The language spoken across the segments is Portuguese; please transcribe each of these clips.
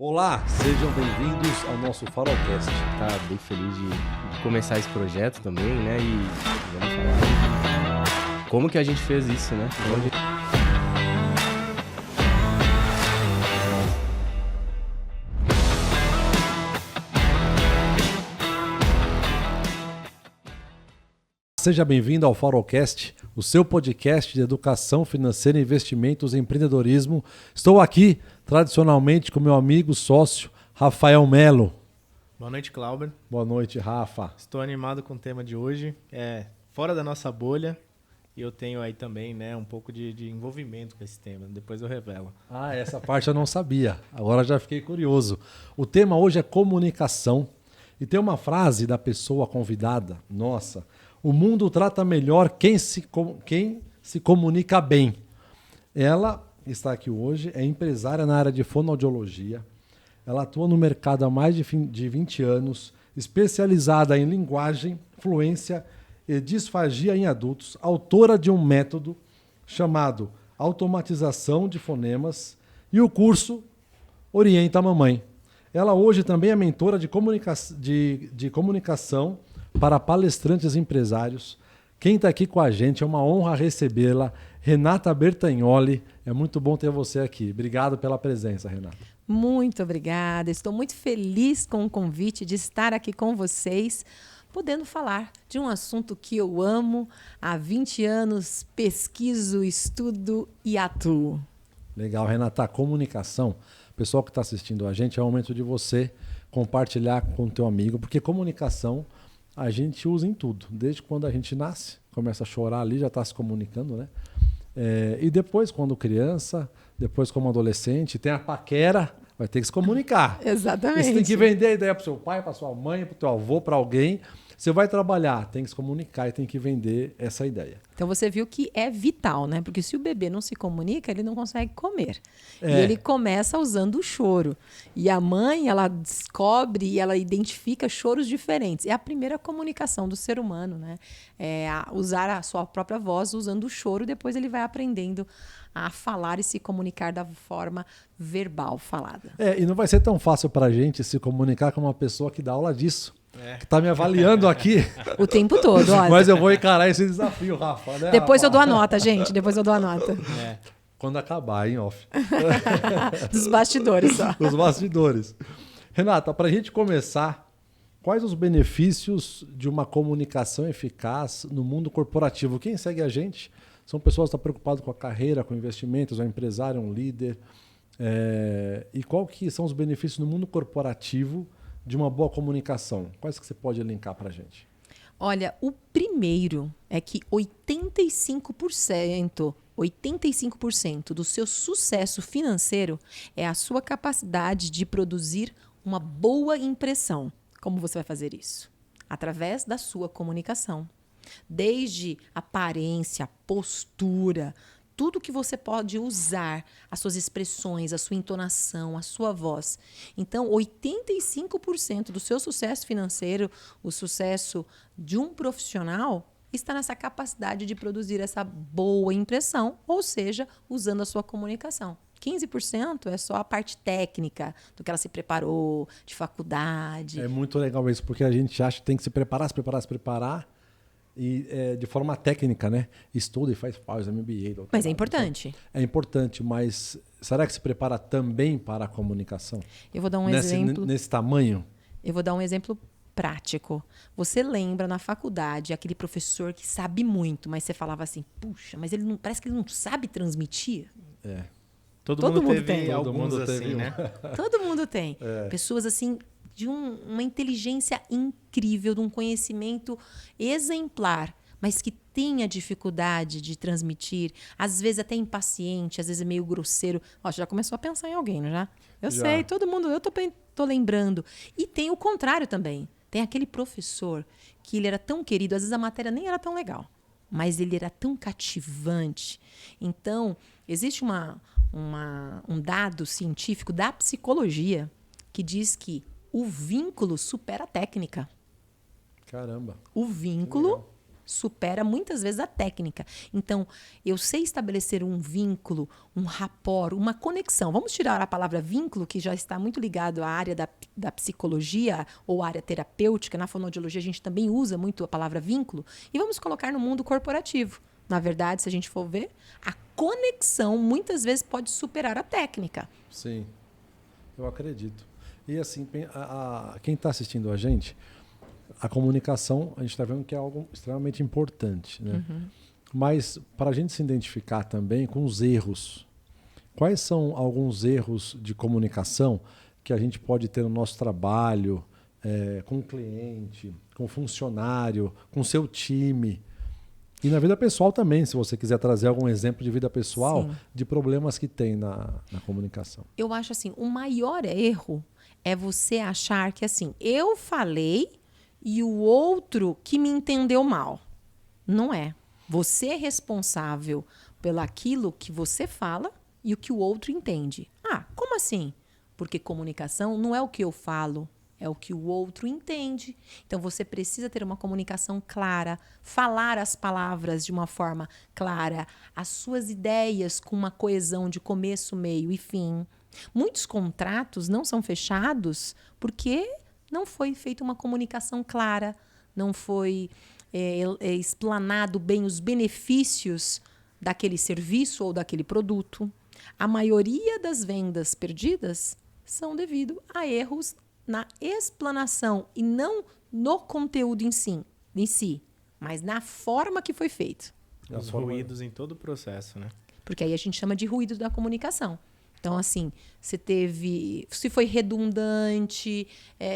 Olá, sejam bem-vindos ao nosso Farolcast. Tá bem feliz de começar esse projeto também, né? E vamos falar como que a gente fez isso, né? Seja bem-vindo ao Farolcast, o seu podcast de educação financeira, investimentos e empreendedorismo. Estou aqui, tradicionalmente, com meu amigo sócio, Rafael Melo. Boa noite, Clauber. Boa noite, Rafa. Estou animado com o tema de hoje. É fora da nossa bolha e eu tenho aí também, né, um pouco de envolvimento com esse tema. Depois eu revelo. Ah, essa parte eu não sabia. Agora já fiquei curioso. O tema hoje é comunicação. E tem uma frase da pessoa convidada, nossa... O mundo trata melhor quem se comunica bem. Ela está aqui hoje, é empresária na área de fonoaudiologia. Ela atua no mercado há mais de 20 anos, especializada em linguagem, fluência e disfagia em adultos, autora de um método chamado Automatização de Fonemas e o curso Orienta a Mamãe. Ela hoje também é mentora de comunicação para palestrantes e empresários. Quem está aqui com a gente, é uma honra recebê-la, Renata Bertagnoli. É muito bom ter você aqui. Obrigado pela presença, Renata. Muito obrigada. Estou muito feliz com o convite de estar aqui com vocês, podendo falar de um assunto que eu amo. Há 20 anos pesquiso, estudo e atuo. Legal, Renata. Comunicação. O pessoal que está assistindo a gente, é o momento de você compartilhar com o teu amigo, porque comunicação a gente usa em tudo. Desde quando a gente nasce, começa a chorar ali, já está se comunicando, né? E depois, quando criança, depois como adolescente, tem a paquera, vai ter que se comunicar. Exatamente. E você tem que vender a ideia para o seu pai, para sua mãe, para o teu avô, para alguém. Você vai trabalhar, tem que se comunicar e tem que vender essa ideia. Então você viu que é vital, né? Porque se o bebê não se comunica, ele não consegue comer. E ele começa usando o choro. E a mãe, ela descobre e ela identifica choros diferentes. É a primeira comunicação do ser humano, né? Usar a sua própria voz usando o choro, depois ele vai aprendendo a falar e se comunicar da forma verbal falada. E não vai ser tão fácil para a gente se comunicar com uma pessoa que dá aula disso. Que está me avaliando aqui. O tempo todo, olha. Mas eu vou encarar esse desafio, Rafa. Né, Depois Rafa? eu dou a nota, gente. Depois eu dou a nota. Quando acabar, hein, off. Dos bastidores só. Dos bastidores. Renata, para a gente começar, quais os benefícios de uma comunicação eficaz no mundo corporativo? Quem segue a gente são pessoas que estão preocupadas com a carreira, com investimentos, um empresário, um líder. E qual que são os benefícios no mundo corporativo de uma boa comunicação? Quais que você pode elencar para a gente? Olha, o primeiro é que 85% do seu sucesso financeiro é a sua capacidade de produzir uma boa impressão. Como você vai fazer isso? Através da sua comunicação. Desde aparência, postura, tudo que você pode usar, as suas expressões, a sua entonação, a sua voz. Então, 85% do seu sucesso financeiro, o sucesso de um profissional, está nessa capacidade de produzir essa boa impressão, ou seja, usando a sua comunicação. 15% é só a parte técnica, do que ela se preparou, de faculdade. É muito legal isso, porque a gente acha que tem que se preparar. E de forma técnica, né? Estuda e faz MBA. Mas é importante. É importante, mas será que se prepara também para a comunicação? Eu vou dar um exemplo. Nesse tamanho? Eu vou dar um exemplo prático. Você lembra na faculdade aquele professor que sabe muito, mas você falava assim, puxa, mas ele não, parece que ele não sabe transmitir? Todo mundo tem. teve alguns Todo mundo assim, teve né? Todo mundo tem. Pessoas assim de uma inteligência incrível, de um conhecimento exemplar, mas que tem a dificuldade de transmitir, às vezes até impaciente, às vezes é meio grosseiro. Ó, já começou a pensar em alguém, não já? Eu sei, todo mundo, eu tô lembrando. E tem o contrário também. Tem aquele professor que ele era tão querido, às vezes a matéria nem era tão legal, mas ele era tão cativante. Então, existe um dado científico da psicologia que diz que o vínculo supera a técnica. Caramba. O vínculo supera muitas vezes a técnica. Então, eu sei estabelecer um vínculo, um rapport, uma conexão. Vamos tirar a palavra vínculo, que já está muito ligado à área da psicologia ou área terapêutica. Na fonoaudiologia, a gente também usa muito a palavra vínculo. E vamos colocar no mundo corporativo. Na verdade, se a gente for ver, a conexão muitas vezes pode superar a técnica. Sim, eu acredito. E assim, quem está assistindo a gente, a comunicação, a gente está vendo que é algo extremamente importante, né? Mas para a gente se identificar também com os erros, quais são alguns erros de comunicação que a gente pode ter no nosso trabalho, com o cliente, com o funcionário, com o seu time? E na vida pessoal também, se você quiser trazer algum exemplo de vida pessoal, Sim. de problemas que tem na comunicação. Eu acho assim, o maior erro é você achar que assim, eu falei e o outro que me entendeu mal. Não é. Você é responsável pelo aquilo que você fala e o que o outro entende. Ah, como assim? Porque comunicação não é o que eu falo, é o que o outro entende. Então, você precisa ter uma comunicação clara, falar as palavras de uma forma clara, as suas ideias com uma coesão de começo, meio e fim. Muitos contratos não são fechados porque não foi feita uma comunicação clara, não foi explanado bem os benefícios daquele serviço ou daquele produto. A maioria das vendas perdidas são devido a erros na explanação e não no conteúdo em si, mas na forma que foi feito. Os ruídos em todo o processo, né? Porque aí a gente chama de ruído da comunicação. Então, assim, se foi redundante,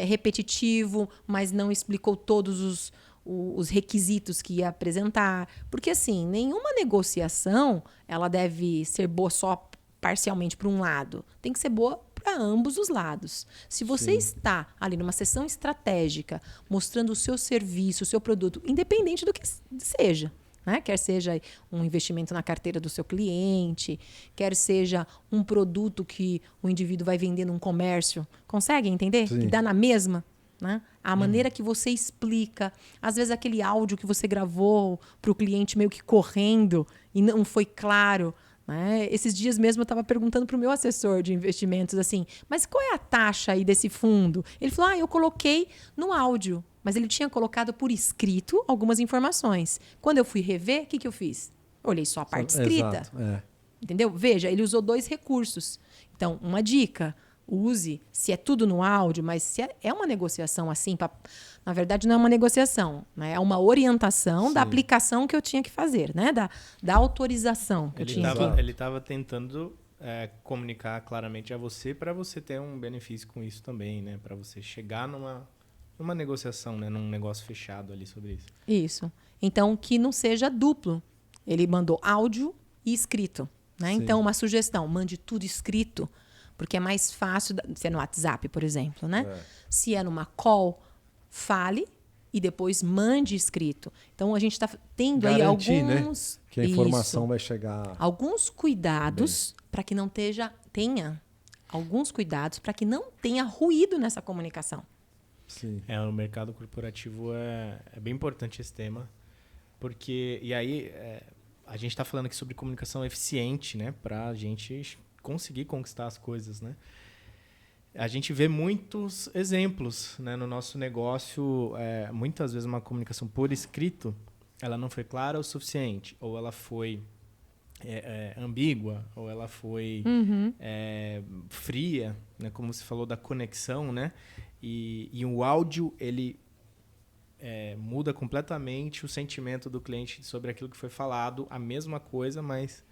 repetitivo, mas não explicou todos os requisitos que ia apresentar. Porque, assim, nenhuma negociação ela deve ser boa só parcialmente para um lado. Tem que ser boa para ambos os lados. Se você está ali numa sessão estratégica, mostrando o seu serviço, o seu produto, independente do que seja, né? Quer seja um investimento na carteira do seu cliente, quer seja um produto que o indivíduo vai vender num comércio. Consegue entender? Sim. Que dá na mesma? Né? A maneira que você explica, às vezes aquele áudio que você gravou para o cliente meio que correndo e não foi claro. Né? Esses dias mesmo eu estava perguntando para o meu assessor de investimentos assim, mas qual é a taxa aí desse fundo? Ele falou, eu coloquei no áudio, mas ele tinha colocado por escrito algumas informações. Quando eu fui rever, o que eu fiz? Eu olhei só a parte escrita. Exato, Entendeu? Veja, ele usou 2 recursos. Então, uma dica, use, se é tudo no áudio, mas se é uma negociação assim, na verdade não é uma negociação, né? É uma orientação da aplicação que eu tinha que fazer, né? Da autorização que eu tinha que... Ele estava tentando comunicar claramente a você para você ter um benefício com isso também, né? Para você chegar numa negociação, né? Num negócio fechado ali sobre isso. Isso. Então, que não seja duplo. Ele mandou áudio e escrito, né? Então, uma sugestão, mande tudo escrito, porque é mais fácil, se é no WhatsApp, por exemplo, né? Se é numa call, fale e depois mande escrito. Então, a gente está tendo garantir, aí alguns... né? Que a informação vai chegar... Alguns cuidados para que não tenha alguns cuidados para que não tenha ruído nessa comunicação. Sim. No mercado corporativo é bem importante esse tema, porque... E aí, a gente está falando aqui sobre comunicação eficiente, né? Para a gente conseguir conquistar as coisas, né? A gente vê muitos exemplos, né, no nosso negócio. Muitas vezes uma comunicação por escrito, ela não foi clara o suficiente, ou ela foi ambígua, ou ela foi fria, né, como você falou da conexão, né? E o áudio, ele muda completamente o sentimento do cliente sobre aquilo que foi falado, a mesma coisa, mas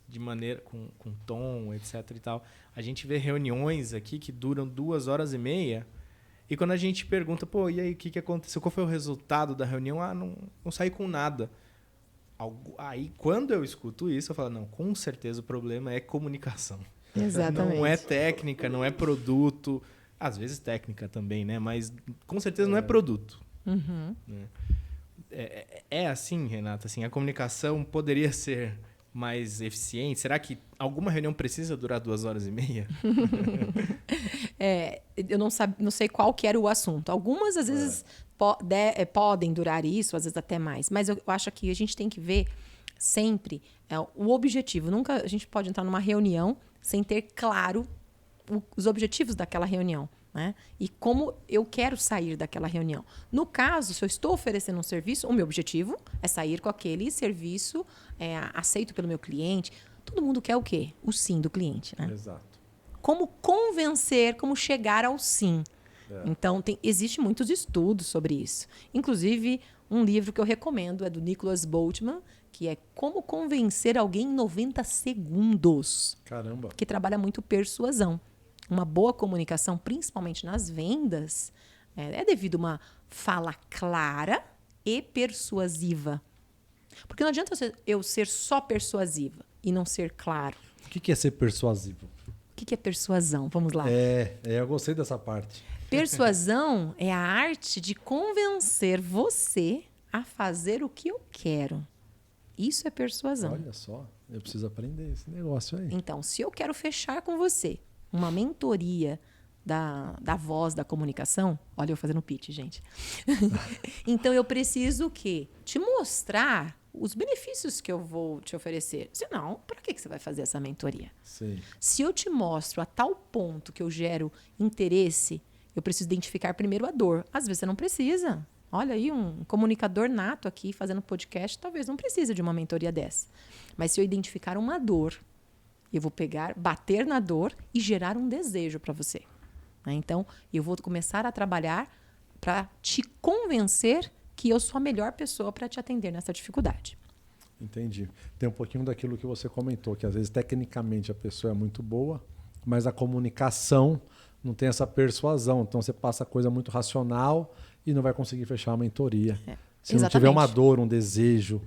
de maneira com tom, etc. e tal. A gente vê reuniões aqui que duram 2h30 e quando a gente pergunta, e aí, o que aconteceu? Qual foi o resultado da reunião? Não saí com nada. Aí, quando eu escuto isso, eu falo, não, com certeza o problema é comunicação. Exatamente. Não é técnica, não é produto. Às vezes técnica também, né? Mas com certeza não é produto. Uhum. É assim, Renata? Assim, a comunicação poderia ser mais eficiente? Será que alguma reunião precisa durar 2h30? Eu não sei qual que era o assunto. Algumas, às vezes, podem durar isso, às vezes até mais. Mas eu acho que a gente tem que ver sempre o objetivo. Nunca a gente pode entrar numa reunião sem ter claro os objetivos daquela reunião, né? E como eu quero sair daquela reunião. No caso, se eu estou oferecendo um serviço, o meu objetivo é sair com aquele serviço aceito pelo meu cliente. Todo mundo quer o quê? O sim do cliente, né? Exato. Como convencer, como chegar ao sim. Então, existe muitos estudos sobre isso. Inclusive, um livro que eu recomendo é do Nicholas Boltman, que é Como Convencer Alguém em 90 Segundos. Caramba. Que trabalha muito persuasão. Uma boa comunicação, principalmente nas vendas, é devido a uma fala clara e persuasiva. Porque não adianta eu ser só persuasiva e não ser claro. O que é ser persuasivo? O que é persuasão? Vamos lá. Eu gostei dessa parte. Persuasão é a arte de convencer você a fazer o que eu quero. Isso é persuasão. Olha só, eu preciso aprender esse negócio aí. Então, se eu quero fechar com você uma mentoria da voz da comunicação, olha eu fazendo pitch, gente. Então, eu preciso o quê? Te mostrar os benefícios que eu vou te oferecer. Senão, para que você vai fazer essa mentoria? Sim. Se eu te mostro a tal ponto que eu gero interesse, eu preciso identificar primeiro a dor. Às vezes você não precisa. Olha aí, um comunicador nato aqui fazendo podcast, talvez não precise de uma mentoria dessa. Mas se eu identificar uma dor, eu vou bater na dor e gerar um desejo para você. Né? Então, eu vou começar a trabalhar para te convencer que eu sou a melhor pessoa para te atender nessa dificuldade. Entendi. Tem um pouquinho daquilo que você comentou, que às vezes tecnicamente a pessoa é muito boa, mas a comunicação não tem essa persuasão. Então você passa coisa muito racional e não vai conseguir fechar a mentoria. Se não tiver uma dor, um desejo,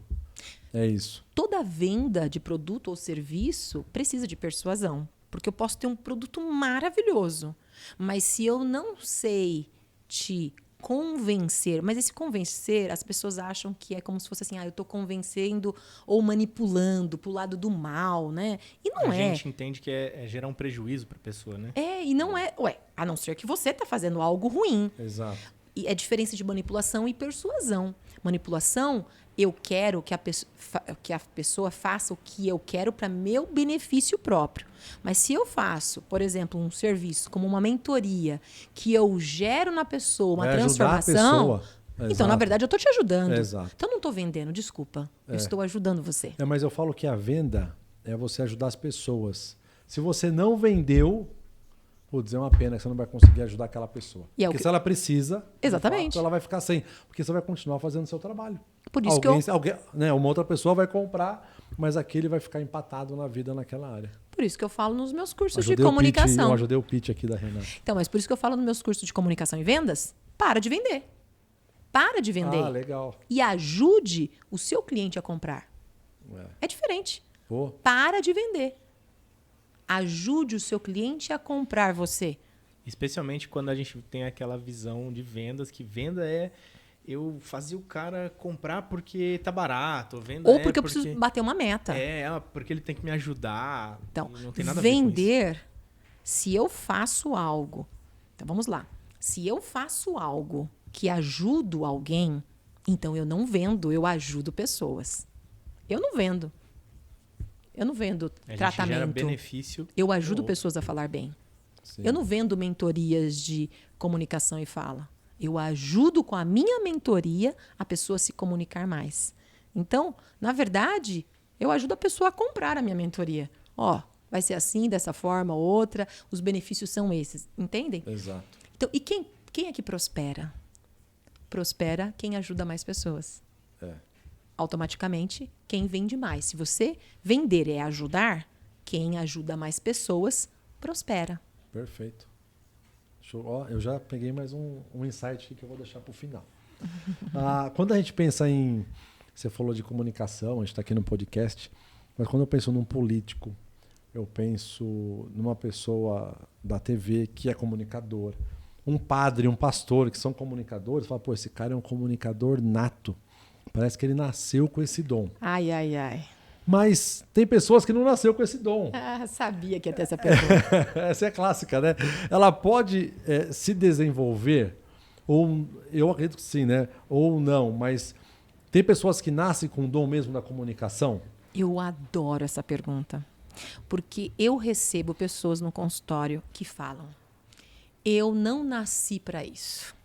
é isso. Toda venda de produto ou serviço precisa de persuasão, porque eu posso ter um produto maravilhoso, mas se eu não sei te convencer, mas esse convencer, as pessoas acham que é como se fosse assim, eu estou convencendo ou manipulando pro lado do mal, né? E não A é. gente entende que é gerar um prejuízo para a pessoa, né? E não é. A não ser que você está fazendo algo ruim. Exato. E é diferença de manipulação e persuasão. Manipulação, eu quero que a pessoa faça o que eu quero para meu benefício próprio. Mas se eu faço, por exemplo, um serviço como uma mentoria, que eu gero na pessoa uma transformação, então, na verdade, eu estou te ajudando. Exato. Então, não estou vendendo, desculpa. Eu estou ajudando você. Mas eu falo que a venda é você ajudar as pessoas. Se você não vendeu, é uma pena que você não vai conseguir ajudar aquela pessoa. Porque se ela precisa, exatamente, de fato, ela vai ficar sem. Porque você vai continuar fazendo o seu trabalho. Por isso uma outra pessoa vai comprar, mas aquele vai ficar empatado na vida naquela área. Por isso que eu falo nos meus cursos de comunicação. Eu ajudei o pitch aqui da Renata. Então, mas por isso que eu falo nos meus cursos de comunicação e vendas, para de vender. Para de vender. Legal. E ajude o seu cliente a comprar. É diferente. Para de vender. Ajude o seu cliente a comprar você. Especialmente quando a gente tem aquela visão de vendas, que venda é eu fazer o cara comprar porque tá barato. Venda ou porque eu preciso bater uma meta. Porque ele tem que me ajudar. Então, não tem nada a ver com vender, se eu faço algo... Então, vamos lá. Se eu faço algo que ajudo alguém, então eu não vendo, eu ajudo pessoas. Eu não vendo. Eu não vendo tratamento. Gera benefício. Eu ajudo pessoas a falar bem. Sim. Eu não vendo mentorias de comunicação e fala. Eu ajudo com a minha mentoria a pessoa se comunicar mais. Então, na verdade, eu ajudo a pessoa a comprar a minha mentoria. Vai ser assim, dessa forma, outra. Os benefícios são esses. Entendem? Exato. Então, e quem é que prospera? Prospera quem ajuda mais pessoas. Automaticamente, quem vende mais. Se você vender é ajudar, quem ajuda mais pessoas, prospera. Perfeito. Eu já peguei mais um insight aqui que eu vou deixar para o final. Quando a gente pensa em... Você falou de comunicação, a gente está aqui no podcast, mas quando eu penso num político, eu penso numa pessoa da TV que é comunicador, um padre, um pastor que são comunicadores, fala, esse cara é um comunicador nato. Parece que ele nasceu com esse dom. Ai, ai, ai. Mas tem pessoas que não nasceu com esse dom. Sabia que ia ter essa pergunta. Essa é clássica, né? Ela pode se desenvolver Ou eu acredito que sim, né? Ou não, mas tem pessoas que nascem com o dom mesmo da comunicação? Eu adoro essa pergunta. Porque eu recebo pessoas no consultório que falam: eu não nasci para isso.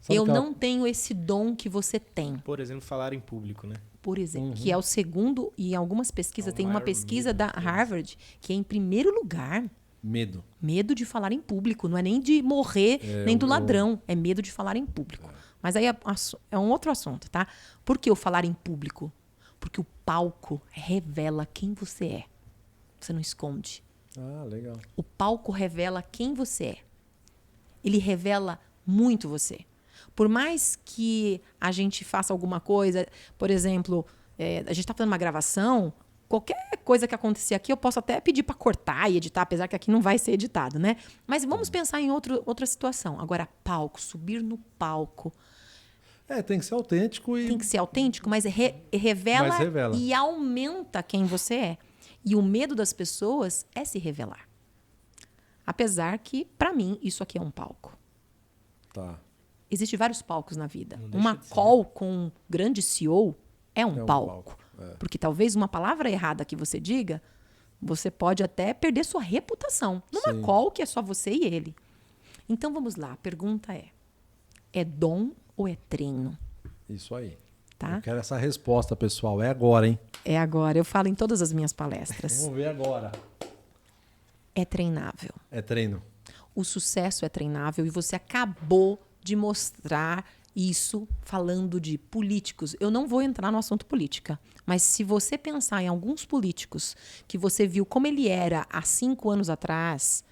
Sabe Eu que ela- não tenho esse dom que você tem. Por exemplo, falar em público, né? Por exemplo, que é o segundo, e em algumas pesquisas, É o tem uma maior pesquisa medo da deles. Harvard, que é em primeiro lugar, Medo. medo de falar em público. Não é nem de morrer, nem do eu- ladrão. É medo de falar em público. Mas aí é um outro assunto, tá? Por que o falar em público? Porque o palco revela quem você é. Você não esconde. Ah, legal. O palco revela quem você é. Ele revela muito você. Por mais que a gente faça alguma coisa, por exemplo, a gente está fazendo uma gravação, qualquer coisa que acontecer aqui, eu posso até pedir para cortar e editar, apesar que aqui não vai ser editado, né? Mas vamos pensar em outra situação. Agora, palco, subir no palco. Tem que ser autêntico e... Tem que ser autêntico, mas revela, Mas revela. e aumenta quem você é. E o medo das pessoas é se revelar. Apesar que, para mim, isso aqui é um palco. Tá. Existem vários palcos na vida. Não deixa Uma de ser. call com um grande CEO é um um palco. palco, Porque talvez uma palavra errada que você diga, você pode até perder sua reputação. Numa Sim. call que é só você e ele. Então vamos lá, a pergunta é dom ou é treino? Isso aí. Tá? Eu quero essa resposta, pessoal. É agora, hein? É agora, eu falo em todas as minhas palestras. Vamos ver agora. É treinável. É treino. O sucesso é treinável e você acabou de mostrar isso falando de políticos. Eu não vou entrar no assunto política, mas se você pensar em alguns políticos que você viu como ele era há 5 anos atrás,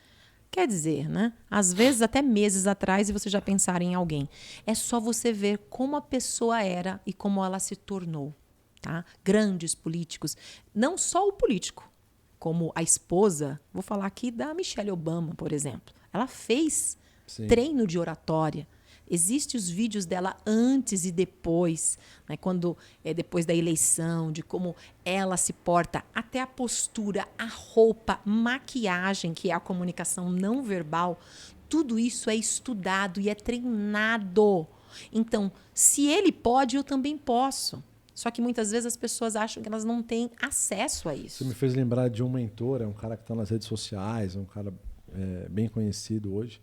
quer dizer, né? Às vezes até meses atrás e você já pensar em alguém. É só você ver como a pessoa era e como ela se tornou. Tá? Grandes políticos. Não só o político, como a esposa. Vou falar aqui da Michelle Obama, por exemplo. Ela fez Sim. treino de oratória. Existem os vídeos dela antes e depois, né? Quando depois da eleição, de como ela se porta, até a postura, a roupa, maquiagem, que é a comunicação não verbal, tudo isso é estudado e é treinado. Então, se ele pode, eu também posso. Só que muitas vezes as pessoas acham que elas não têm acesso a isso. Você me fez lembrar de um mentor, é um cara que está nas redes sociais, é um cara bem conhecido hoje.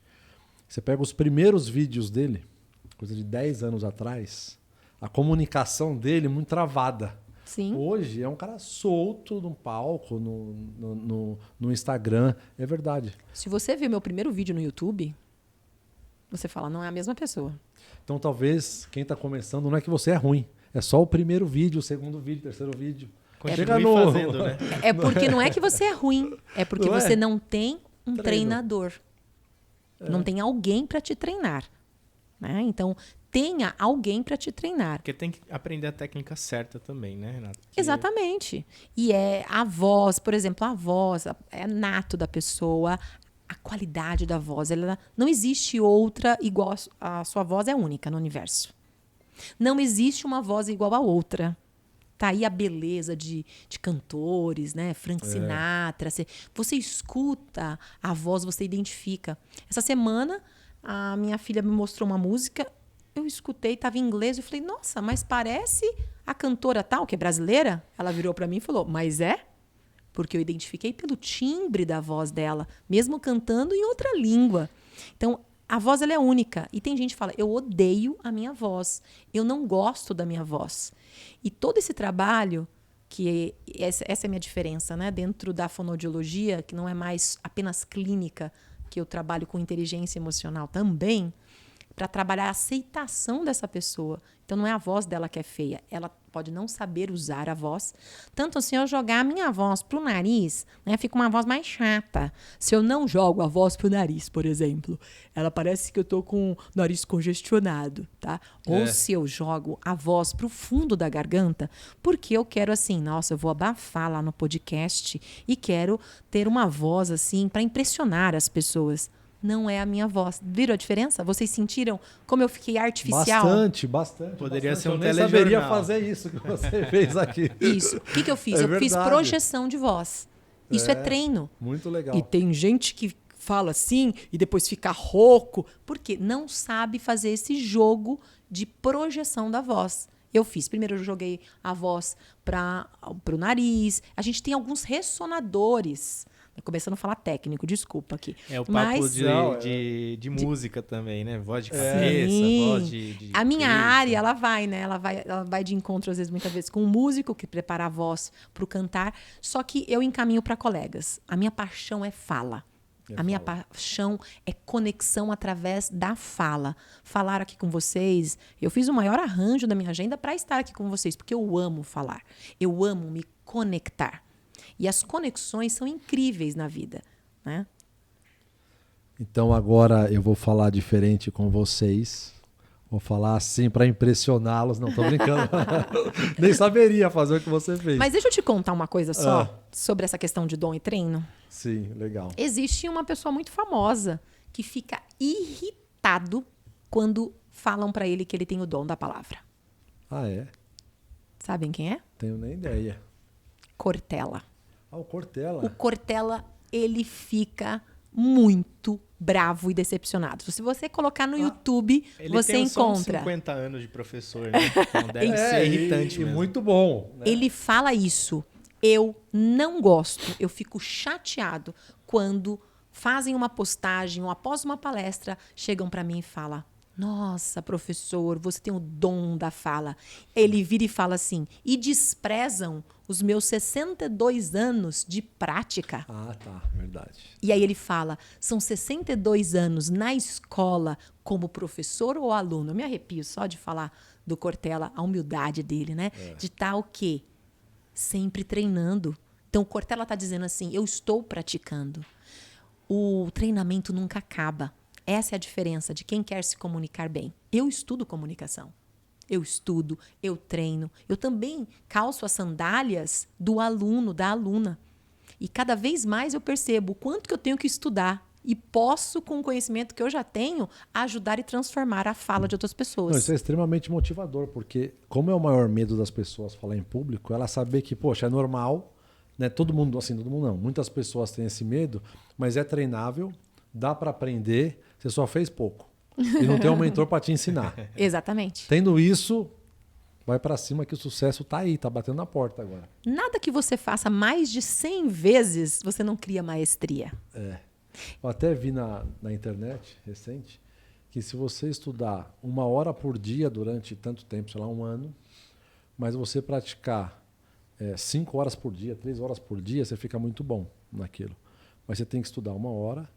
Você pega os primeiros vídeos dele, coisa de 10 anos atrás, a comunicação dele muito travada. Sim. Hoje é um cara solto num palco, no Instagram. É verdade. Se você viu meu primeiro vídeo no YouTube, você fala, não é a mesma pessoa. Então talvez quem está começando não é que você é ruim. É só o primeiro vídeo, o segundo vídeo, o terceiro vídeo. Continue fazendo, né? É porque não é que você é ruim, é porque Não é? você não tem um Treino. treinador. Não tem alguém para te treinar. Né? Então, tenha alguém para te treinar. Porque tem que aprender a técnica certa também, né, Renato? Que- Exatamente. E é a voz, por exemplo, a voz é nato da pessoa, a qualidade da voz. Ela, não existe outra igual a sua voz, é única no universo. Não existe uma voz igual a outra. Tá aí a beleza de cantores, né? Frank Sinatra. Você escuta a voz, você identifica. Essa semana, a minha filha me mostrou uma música, eu escutei, estava em inglês, eu falei, nossa, mas parece a cantora tal, que é brasileira. Ela virou para mim e falou, mas é? Porque eu identifiquei pelo timbre da voz dela, mesmo cantando em outra língua. Então, a voz ela é única. E tem gente que fala, eu odeio a minha voz. Eu não gosto da minha voz. E todo esse trabalho, que essa é a minha diferença, né? Dentro da fonoaudiologia, que não é mais apenas clínica, que eu trabalho com inteligência emocional também, para trabalhar a aceitação dessa pessoa. Então, não é a voz dela que é feia. Ela pode não saber usar a voz. Tanto assim, eu jogar a minha voz pro nariz, né, fica uma voz mais chata. Se eu não jogo a voz pro nariz, por exemplo, ela parece que eu tô com o nariz congestionado, tá? Ou se eu jogo a voz pro fundo da garganta, porque eu quero assim, nossa, eu vou abafar lá no podcast e quero ter uma voz assim para impressionar as pessoas. Não é a minha voz. Viram a diferença? Vocês sentiram como eu fiquei artificial? Bastante. Poderia bastante. ser um Eu nem telejornal. saberia fazer isso que você fez aqui. Isso. O que eu fiz? É eu fiz verdade. projeção de voz. Isso é treino. Muito legal. E tem gente que fala assim e depois fica rouco, porque não sabe fazer esse jogo de projeção da voz. Eu fiz. Primeiro eu joguei a voz para o nariz. A gente tem alguns ressonadores. Começando a falar técnico, desculpa aqui. É o papo Mas, de música também, né? Voz de cabeça, voz de a minha queixo. área, ela vai, né? Ela vai de encontro, às vezes, muitas vezes, com um músico que prepara a voz para o cantar. Só que eu encaminho para colegas. A minha paixão é fala. A minha paixão é conexão através da fala. Falar aqui com vocês. Eu fiz o maior arranjo da minha agenda para estar aqui com vocês, porque eu amo falar. Eu amo me conectar. E as conexões são incríveis na vida, né? Então agora eu vou falar diferente com vocês. Vou falar assim para impressioná-los. Não, tô brincando. Nem saberia fazer o que você fez. Mas deixa eu te contar uma coisa só sobre essa questão de dom e treino. Sim, legal. Existe uma pessoa muito famosa que fica irritado quando falam para ele que ele tem o dom da palavra. Ah, é? Sabem quem é? Tenho nem ideia. Cortella. Ah, o Cortella. O Cortella, ele fica muito bravo e decepcionado. Se você colocar no YouTube, Ele você tem só uns encontra. 50 anos de professor, né? Então deve ser irritante e mesmo. muito bom. Né? Ele fala isso. Eu não gosto, eu fico chateado quando fazem uma postagem ou após uma palestra, chegam para mim e falam: nossa, professor, você tem o dom da fala. Ele vira e fala assim, e desprezam os meus 62 anos de prática. Ah, tá, verdade. E aí ele fala, são 62 anos na escola como professor ou aluno. Eu me arrepio só de falar do Cortella, a humildade dele, né? De estar o quê? Sempre treinando. Então o Cortella está dizendo assim, eu estou praticando. O treinamento nunca acaba. Essa é a diferença de quem quer se comunicar bem. Eu estudo comunicação. Eu estudo, eu treino. Eu também calço as sandálias do aluno, da aluna. E cada vez mais eu percebo o quanto que eu tenho que estudar. E posso, com o conhecimento que eu já tenho, ajudar e transformar a fala de outras pessoas. Não, isso é extremamente motivador, porque como é o maior medo das pessoas falar em público, ela saber que, poxa, é normal, né? Todo mundo, assim, todo mundo não. Muitas pessoas têm esse medo, mas é treinável, dá para aprender, você só fez pouco. E não tem um mentor para te ensinar. Exatamente. Tendo isso, vai para cima que o sucesso tá aí, tá batendo na porta agora. Nada que você faça mais de 100 vezes, você não cria maestria. Eu até vi na internet, recente, que se você estudar 1 hora por dia durante tanto tempo, sei lá, 1 ano, mas você praticar 5 horas por dia, 3 horas por dia, você fica muito bom naquilo. Mas você tem que estudar 1 hora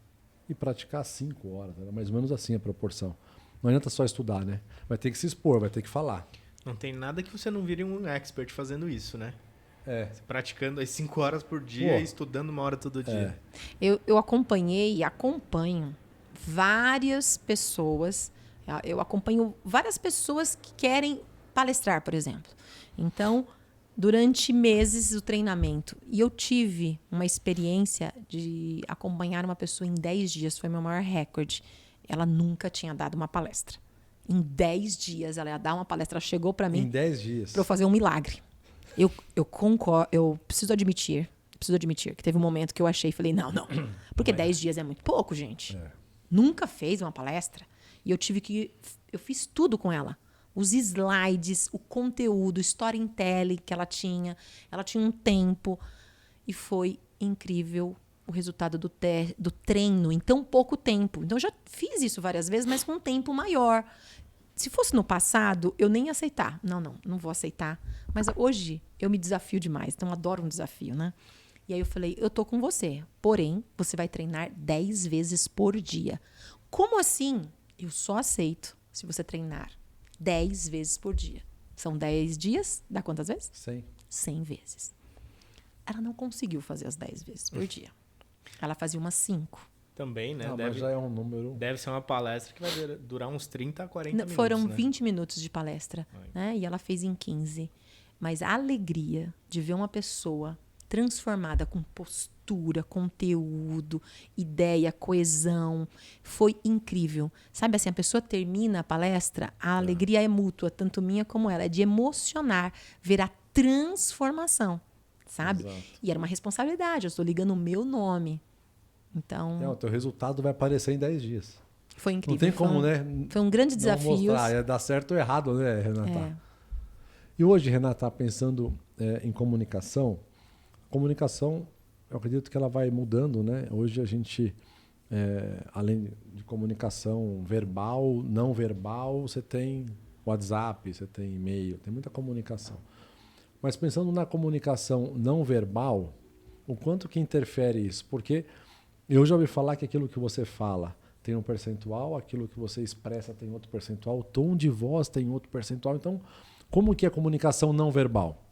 e praticar 5 horas. Era mais ou menos assim a proporção. Não adianta só estudar, né? Vai ter que se expor, vai ter que falar. Não tem nada que você não vire um expert fazendo isso, né? Praticando as 5 horas por dia e estudando 1 hora todo dia. Eu acompanhei e acompanho várias pessoas. Eu acompanho várias pessoas que querem palestrar, por exemplo. Então, durante meses o treinamento. E eu tive uma experiência de acompanhar uma pessoa em 10 dias. Foi meu maior recorde. Ela nunca tinha dado uma palestra. Em 10 dias ela ia dar uma palestra. Ela chegou para mim. Em 10 dias. Para eu fazer um milagre. Eu concordo, eu preciso admitir que teve um momento que eu achei e falei, não. Porque 10 dias é muito pouco, gente. Nunca fez uma palestra. E eu fiz tudo com ela. Os slides, o conteúdo, o storytelling que ela tinha um tempo. E foi incrível o resultado do treino em tão pouco tempo. Então, eu já fiz isso várias vezes, mas com um tempo maior. Se fosse no passado, eu nem ia aceitar. Não vou aceitar. Mas hoje, eu me desafio demais. Então, eu adoro um desafio, né? E aí eu falei, eu tô com você. Porém, você vai treinar 10 vezes por dia. Como assim? Eu só aceito se você treinar 10 vezes por dia. São 10 dias, dá quantas vezes? 100. 100 vezes. Ela não conseguiu fazer as 10 vezes por dia. Ela fazia umas 5. Também, né? Mas já é um número... Deve ser uma palestra que vai durar uns 30 a 40 minutos, Foram né? 20 minutos de palestra, né? E ela fez em 15. Mas a alegria de ver uma pessoa transformada com postura, conteúdo, ideia, coesão, foi incrível. Sabe assim, a pessoa termina a palestra, a alegria é mútua, tanto minha como ela. É de emocionar, ver a transformação, sabe? Exato. E era uma responsabilidade, eu estou ligando o meu nome. Então, O teu resultado vai aparecer em 10 dias. foi incrível. Não tem como, foi, né? Foi um grande Não desafio. mostrar, é dar certo ou errado, né, Renata? É. E hoje, Renata, pensando em comunicação, eu acredito que ela vai mudando, né? Hoje a gente, além de comunicação verbal, não verbal, você tem WhatsApp, você tem e-mail, tem muita comunicação. Mas pensando na comunicação não verbal, o quanto que interfere isso? Porque eu já ouvi falar que aquilo que você fala tem um percentual, aquilo que você expressa tem outro percentual, o tom de voz tem outro percentual. Então, como que é a comunicação não verbal?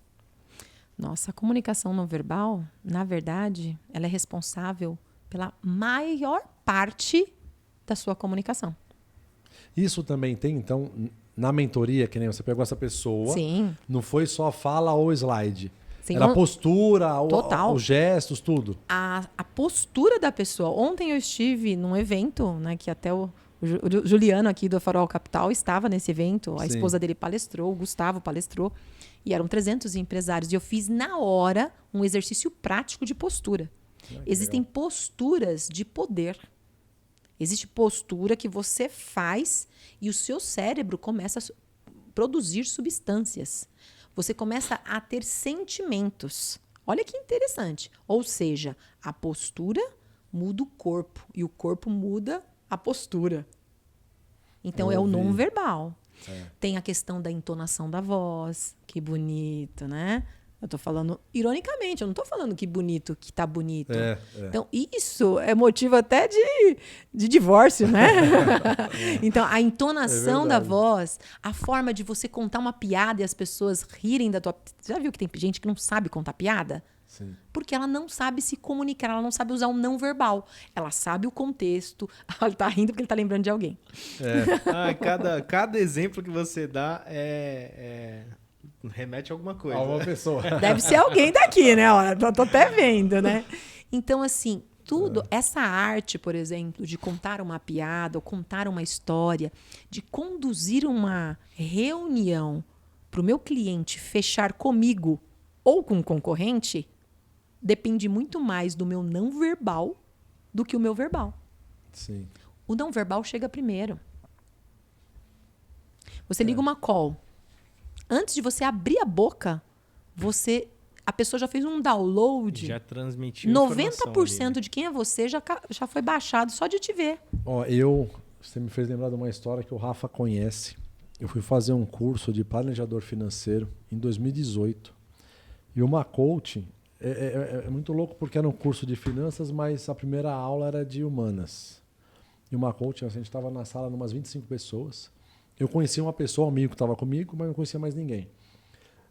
Nossa, a comunicação não verbal, na verdade, ela é responsável pela maior parte da sua comunicação. Isso também tem, então, na mentoria, que nem você pegou essa pessoa, Sim. não foi só fala ou slide. Sim, Era a postura, Total. os gestos, tudo. A postura da pessoa. Ontem eu estive num evento, né, que até o Juliano aqui do Farol Capital estava nesse evento, a Sim. esposa dele palestrou, o Gustavo palestrou, e eram 300 empresários. E eu fiz na hora um exercício prático de postura. Existem posturas de poder. Existe postura que você faz e o seu cérebro começa a produzir substâncias. Você começa a ter sentimentos. Olha que interessante. Ou seja, a postura muda o corpo e o corpo muda a postura. Então é o não verbal. Tem a questão da entonação da voz. Que bonito, né? Eu tô falando ironicamente, eu não tô falando que bonito, que tá bonito. Então, isso é motivo até de divórcio, né? Então, a entonação da voz, a forma de você contar uma piada e as pessoas rirem da tua... Você já viu que tem gente que não sabe contar piada? Sim. Porque ela não sabe se comunicar, ela não sabe usar o não verbal. Ela sabe o contexto, ela tá rindo porque ele tá lembrando de alguém. Cada exemplo que você dá remete a alguma coisa. A uma pessoa. Deve ser alguém daqui, né? Olha, tô até vendo, né? Então, assim, essa arte, por exemplo, de contar uma piada ou contar uma história, de conduzir uma reunião para o meu cliente fechar comigo ou com um concorrente, depende muito mais do meu não verbal do que o meu verbal. Sim. O não verbal chega primeiro. Você liga uma call. Antes de você abrir a boca, a pessoa já fez um download. Já transmitiu 90% ali, né? de quem é você já foi baixado só de te ver. Você me fez lembrar de uma história que o Rafa conhece. Eu fui fazer um curso de planejador financeiro em 2018. E uma coaching, é muito louco porque era um curso de finanças, mas a primeira aula era de humanas. E uma coaching, a gente estava na sala de umas 25 pessoas. Eu conhecia uma pessoa, um amigo que estava comigo, mas não conhecia mais ninguém.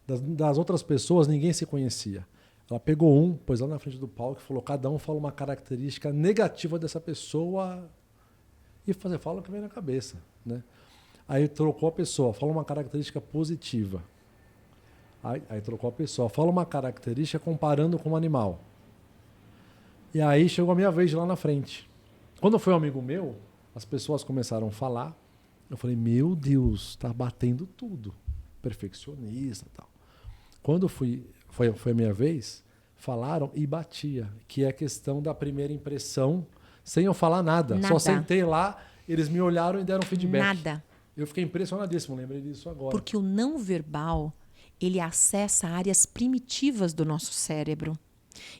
Das outras pessoas, ninguém se conhecia. Ela pegou pôs lá na frente do palco e falou, cada um fala uma característica negativa dessa pessoa e fala o que vem na cabeça. Né? Aí trocou a pessoa, fala uma característica positiva. Aí trocou a pessoa, fala uma característica comparando com um animal. E aí chegou a minha vez de lá na frente. Quando foi um amigo meu, as pessoas começaram a falar. Eu falei, meu Deus, tá batendo tudo. Perfeccionista e tal. Quando foi a minha vez, falaram e batia. Que é a questão da primeira impressão, sem eu falar nada. Só sentei lá, eles me olharam e deram feedback. Nada. Eu fiquei impressionadíssimo, lembrei disso agora. Porque o não verbal, ele acessa áreas primitivas do nosso cérebro.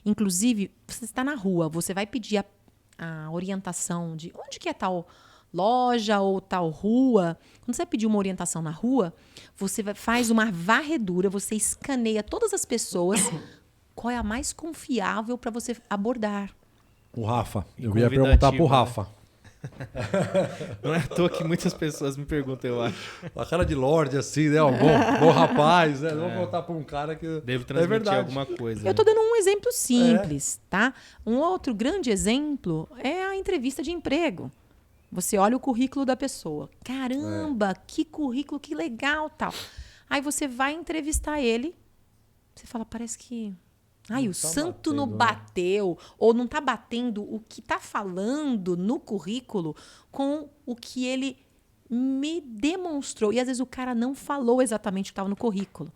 Inclusive, você está na rua, você vai pedir a orientação de onde que é tal loja ou tal rua. Quando você vai pedir uma orientação na rua, você faz uma varredura, você escaneia todas as pessoas, qual é a mais confiável para você abordar. O Rafa. Eu ia perguntar pro Rafa. Não é à toa que muitas pessoas me perguntam, eu acho. A cara de Lorde, assim, né? Bom rapaz, né? Não vou voltar para um cara que... Devo transmitir alguma coisa. Eu estou dando um exemplo simples, tá? Um outro grande exemplo é a entrevista de emprego. Você olha o currículo da pessoa. Caramba, que currículo, que legal, tal. Aí você vai entrevistar ele, você fala, parece que... Ai, o santo não bateu, ou não está batendo o que está falando no currículo com o que ele me demonstrou. E às vezes o cara não falou exatamente o que estava no currículo,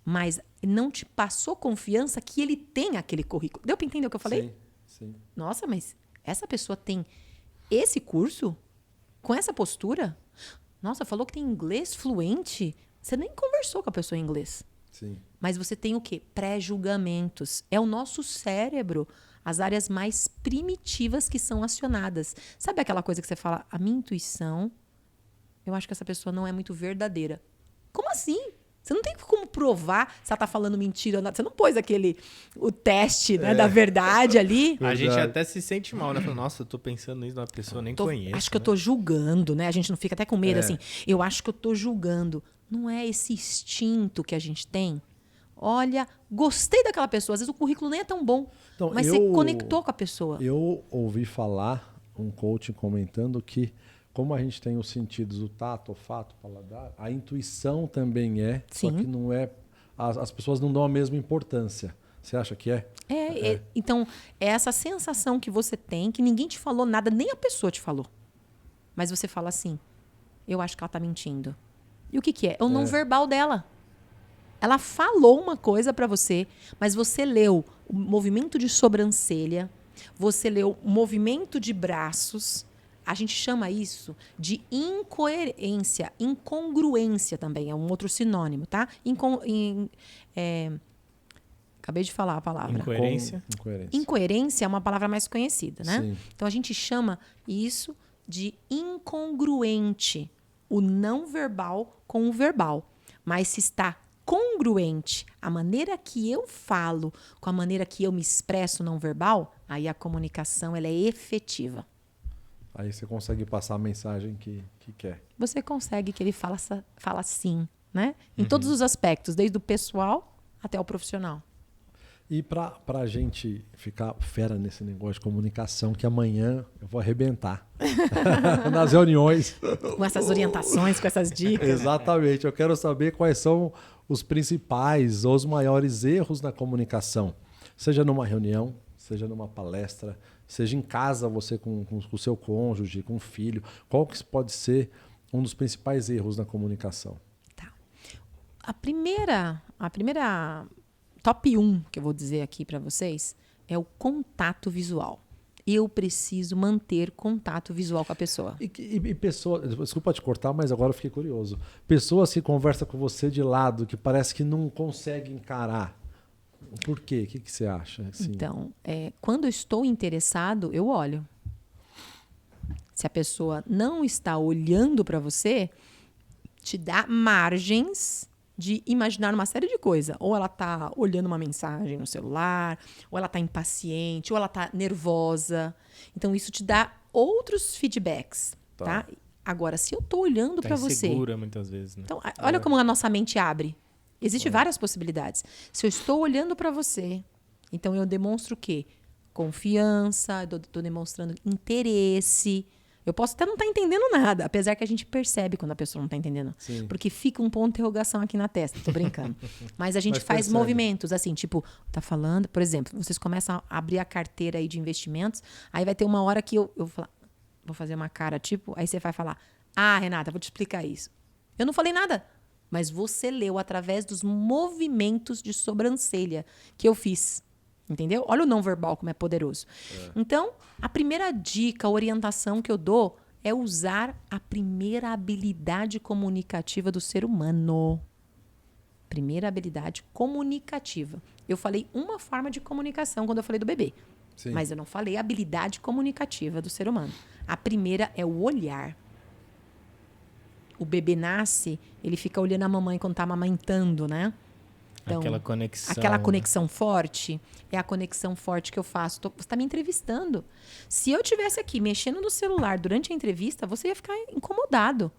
mas não te passou confiança que ele tem aquele currículo. Deu para entender o que eu falei? Sim. Nossa, mas Essa pessoa tem esse curso com essa postura? Nossa, falou que tem inglês fluente. Você nem conversou com a pessoa em inglês. Sim. Mas você tem o quê? Pré-julgamentos. É o nosso cérebro, as áreas mais primitivas que são acionadas. Sabe aquela coisa que você fala, a minha intuição, eu acho que essa pessoa não é muito verdadeira. Como assim? Você não tem como provar se ela tá falando mentira ou não. Você não pôs o teste, né, da verdade ali. A gente até se sente mal, né? Fala, nossa, eu tô pensando nisso numa pessoa, eu nem conheço. Acho que eu tô julgando, né? A gente não fica até com medo, assim. Eu acho que eu tô julgando. Não é esse instinto que a gente tem? Olha, gostei daquela pessoa. Às vezes o currículo nem é tão bom, Então, mas você conectou com a pessoa. Eu ouvi falar, um coaching comentando que, como a gente tem os sentidos, o tato, o olfato, o paladar, a intuição também é, só Sim. que não é. As pessoas não dão a mesma importância. Você acha que é? Então, é essa sensação que você tem, que ninguém te falou nada, nem a pessoa te falou. Mas você fala assim, eu acho que ela tá mentindo. E o que que é? É o não verbal dela. Ela falou uma coisa pra você, mas você leu o movimento de sobrancelha, você leu o movimento de braços. A gente chama isso de incoerência, incongruência também, é um outro sinônimo, tá? Acabei de falar a palavra. Incoerência. Incoerência é uma palavra mais conhecida, né? Sim. Então a gente chama isso de incongruente, o não verbal com o verbal. Mas se está congruente a maneira que eu falo com a maneira que eu me expresso não verbal, aí a comunicação ela é efetiva. Aí você consegue passar a mensagem que quer. Você consegue que ele fala sim, né? Em todos os aspectos, desde o pessoal até o profissional. E pra gente ficar fera nesse negócio de comunicação, que amanhã eu vou arrebentar nas reuniões. Com essas orientações, com essas dicas. Exatamente. Eu quero saber quais são os principais ou os maiores erros na comunicação. Seja numa reunião, seja numa palestra, seja em casa, você com o seu cônjuge, com o filho. Qual que pode ser um dos principais erros na comunicação? Tá. A primeira top 1 que eu vou dizer aqui para vocês é o contato visual. Eu preciso manter contato visual com a pessoa. E pessoas, desculpa te cortar, mas agora eu fiquei curioso. Pessoas que conversam com você de lado, que parece que não conseguem encarar. Por quê? O que você acha? Assim? Então, quando eu estou interessado, eu olho. Se a pessoa não está olhando para você, te dá margens de imaginar uma série de coisas. Ou ela está olhando uma mensagem no celular, ou ela está impaciente, ou ela está nervosa. Então, isso te dá outros feedbacks, tá? Agora, se eu estou olhando para você... insegura muitas vezes, né? Então, olha como a nossa mente abre. Existem várias possibilidades. Se eu estou olhando para você, então eu demonstro o quê? Confiança, estou demonstrando interesse. Eu posso até não estar entendendo nada, apesar que a gente percebe quando a pessoa não está entendendo. Sim. Porque fica um ponto de interrogação aqui na testa, tô brincando. Mas a gente Mas faz percebe. movimentos, assim, tipo, tá falando, por exemplo, vocês começam a abrir a carteira aí de investimentos, aí vai ter uma hora que eu vou falar, vou fazer uma cara, tipo, aí você vai falar, Renata, vou te explicar isso. Eu não falei nada, mas você leu através dos movimentos de sobrancelha que eu fiz. Entendeu? Olha o não verbal como é poderoso. Então, a primeira dica, a orientação que eu dou é usar a primeira habilidade comunicativa do ser humano. Primeira habilidade comunicativa. Eu falei uma forma de comunicação quando eu falei do bebê. Sim. Mas eu não falei a habilidade comunicativa do ser humano. A primeira é o olhar. O bebê nasce, ele fica olhando a mamãe quando está amamentando, né? Então, aquela conexão forte é a conexão forte que eu faço. Você está me entrevistando. Se eu estivesse aqui mexendo no celular durante a entrevista, você ia ficar incomodado.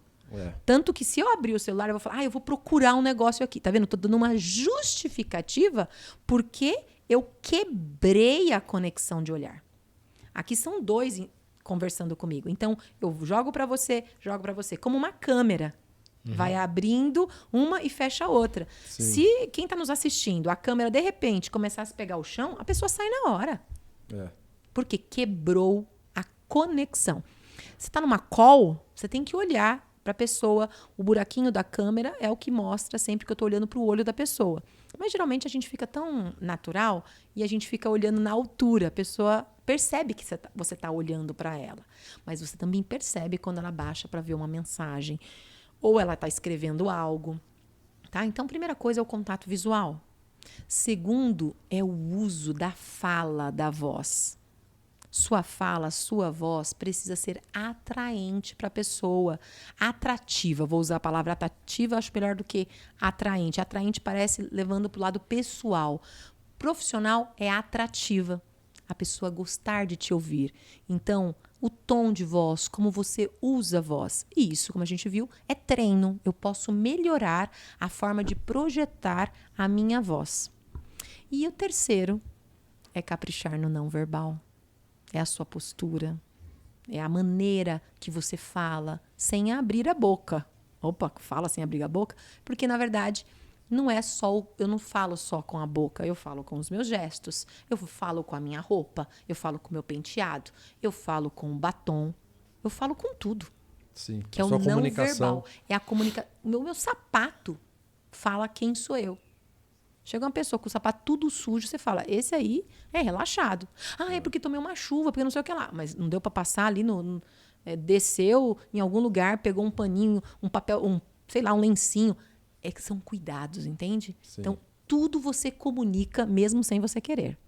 Tanto que se eu abrir o celular, eu vou falar, eu vou procurar um negócio aqui. Tá vendo? Estou dando uma justificativa porque eu quebrei a conexão de olhar. Aqui são dois conversando comigo. Então, eu jogo para você, como uma câmera. Vai abrindo uma e fecha a outra. Sim. Se quem está nos assistindo, a câmera, de repente, começasse a pegar o chão, a pessoa sai na hora. Porque quebrou a conexão. Você está numa call, você tem que olhar para a pessoa. O buraquinho da câmera é o que mostra sempre que eu estou olhando para o olho da pessoa. Mas geralmente a gente fica tão natural e a gente fica olhando na altura. A pessoa percebe que você está olhando para ela. Mas você também percebe quando ela baixa para ver uma mensagem. Ou ela está escrevendo algo. Tá? Então, primeira coisa é o contato visual. Segundo é o uso da fala, da voz. Sua fala, sua voz precisa ser atraente para a pessoa. Atrativa. Vou usar a palavra atrativa, acho melhor do que atraente. Atraente parece levando para o lado pessoal. Profissional é atrativa. A pessoa gostar de te ouvir. Então, o tom de voz, como você usa a voz. E isso, como a gente viu, é treino. Eu posso melhorar a forma de projetar a minha voz. E o terceiro é caprichar no não verbal. É a sua postura. É a maneira que você fala sem abrir a boca. Opa, fala sem abrir a boca? Porque, na verdade, não é só... Eu não falo só com a boca. Eu falo com os meus gestos. Eu falo com a minha roupa. Eu falo com o meu penteado. Eu falo com o batom. Eu falo com tudo. Sim. Que é o Sua não comunicação. verbal. É a comunicação. O meu sapato fala quem sou eu. Chega uma pessoa com o sapato tudo sujo, você fala, esse aí é relaxado. Ah, é porque tomei uma chuva, porque não sei o que lá. Mas não deu para passar ali, desceu em algum lugar, pegou um paninho, um papel, sei lá, um lencinho. É que são cuidados, entende? Sim. Então, tudo você comunica mesmo sem você querer.